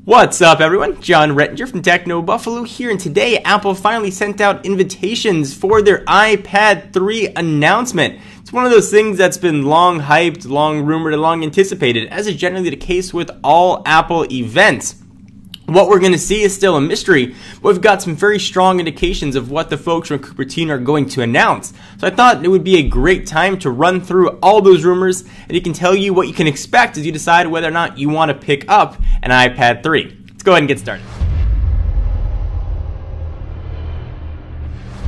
What's up, everyone? John Rettinger from Techno Buffalo here, and today Apple finally sent out invitations for their iPad 3 announcement. It's one of those things that's been long hyped, long rumored, and long anticipated, as is generally the case with all Apple events. What we're going to see is still a mystery, but we've got some very strong indications of what the folks from Cupertino are going to announce. So I thought it would be a great time to run through all those rumors, and it can tell you what you can expect as you decide whether or not you want to pick up an iPad 3. Let's go ahead and get started.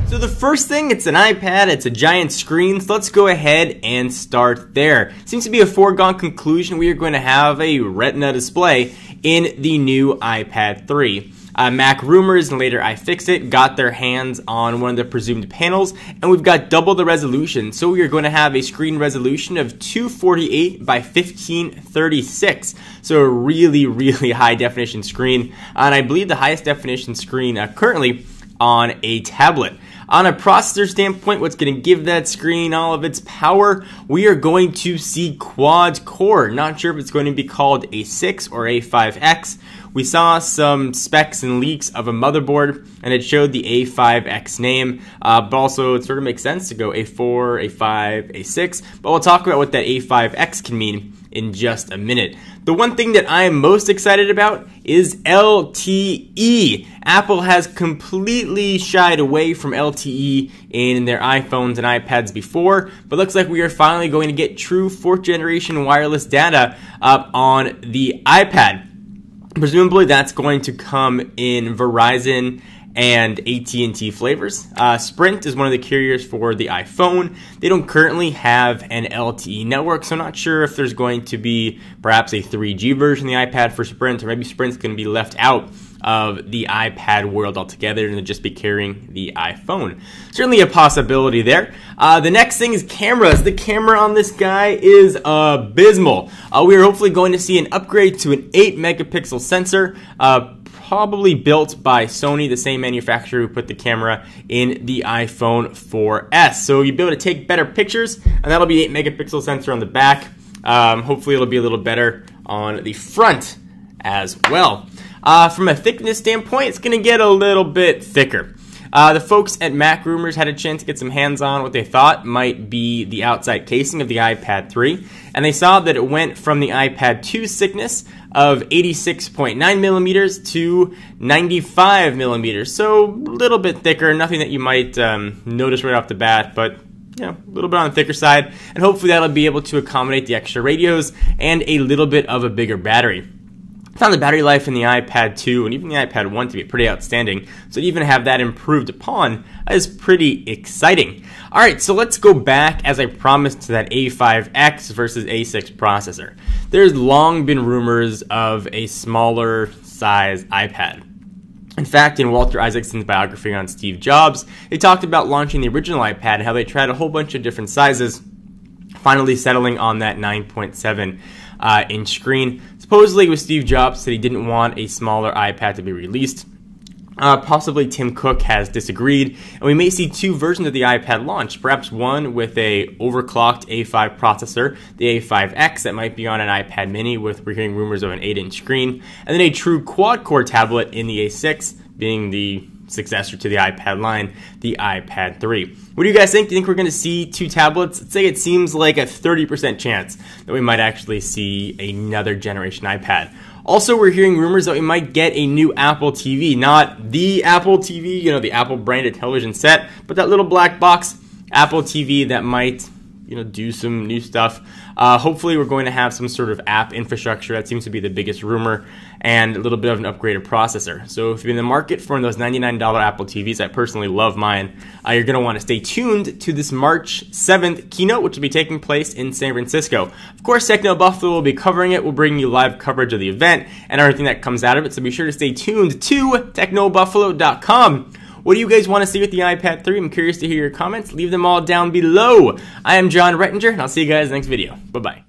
So the first thing, it's an iPad, it's a giant screen, so let's go ahead and start there. Seems to be a foregone conclusion we are going to have a Retina display in the new iPad 3. Mac Rumors and later iFixit got their hands on one of the presumed panels, and we've got double the resolution. So we are going to have a screen resolution of 248 by 1536. So a really high definition screen, and I believe the highest definition screen currently on a tablet. On a processor standpoint, what's going to give that screen all of its power? We are going to see quad core. Not sure if it's going to be called A6 or A5X. We saw some specs and leaks of a motherboard, and it showed the A5X name, but also it sort of makes sense to go A4, A5, A6, but we'll talk about what that A5X can mean in just a minute. The one thing that I am most excited about is LTE. Apple has completely shied away from LTE in their iPhones and iPads before, but looks like we are finally going to get true 4th generation wireless data on the iPad. Presumably that's going to come in Verizon and AT&T flavors. Sprint is one of the carriers for the iPhone. They don't currently have an LTE network, so I'm not sure if there's going to be perhaps a 3G version of the iPad for Sprint, or maybe Sprint's going to be left out of the iPad world altogether and just be carrying the iPhone. Certainly a possibility there. The next thing is cameras. The camera on this guy is abysmal. We are hopefully going to see an upgrade to an 8 megapixel sensor, probably built by Sony, the same manufacturer who put the camera in the iPhone 4S. So you'll be able to take better pictures, and that'll be 8 megapixel sensor on the back. Hopefully it'll be a little better on the front as well. From a thickness standpoint, it's going to get a little bit thicker. The folks at Mac Rumors had a chance to get some hands on what they thought might be the outside casing of the iPad 3, and they saw that it went from the iPad 2's thickness of 86.9 millimeters to 95 millimeters, so a little bit thicker, nothing that you might notice right off the bat, but a little bit on the thicker side, and hopefully that'll be able to accommodate the extra radios and a little bit of a bigger battery. I found the battery life in the iPad 2 and even the iPad 1 to be pretty outstanding, so to even have that improved upon is pretty exciting. Alright, so let's go back, as I promised, to that A5X versus A6 processor. There's long been rumors of a smaller size iPad. In fact, in Walter Isaacson's biography on Steve Jobs, they talked about launching the original iPad and how they tried a whole bunch of different sizes, finally settling on that 9.7 inch screen. Supposedly with Steve Jobs said he didn't want a smaller iPad to be released. Possibly Tim Cook has disagreed, and we may see two versions of the iPad launch, perhaps one with a overclocked A5 processor, the A5X that might be on an iPad mini with, we're hearing rumors of an 8-inch screen, and then a true quad-core tablet in the A6, being the successor to the iPad line, the iPad 3. What do you guys think? Do you think we're going to see two tablets? Let's say it seems like a 30% chance that we might actually see another generation iPad. Also, we're hearing rumors that we might get a new Apple TV. Not the Apple TV, the Apple branded television set, but that little black box Apple TV that might do some new stuff. Hopefully we're going to have some sort of app infrastructure. That seems to be the biggest rumor, and a little bit of an upgraded processor. So if you're in the market for one of those $99 Apple TVs, I personally love mine, you're going to want to stay tuned to this March 7th keynote, which will be taking place in San Francisco. Of course, Techno Buffalo will be covering it. We'll bring you live coverage of the event and everything that comes out of it, so be sure to stay tuned to technobuffalo.com. What do you guys want to see with the iPad 3? I'm curious to hear your comments. Leave them all down below. I am John Rettinger, and I'll see you guys in the next video. Bye-bye.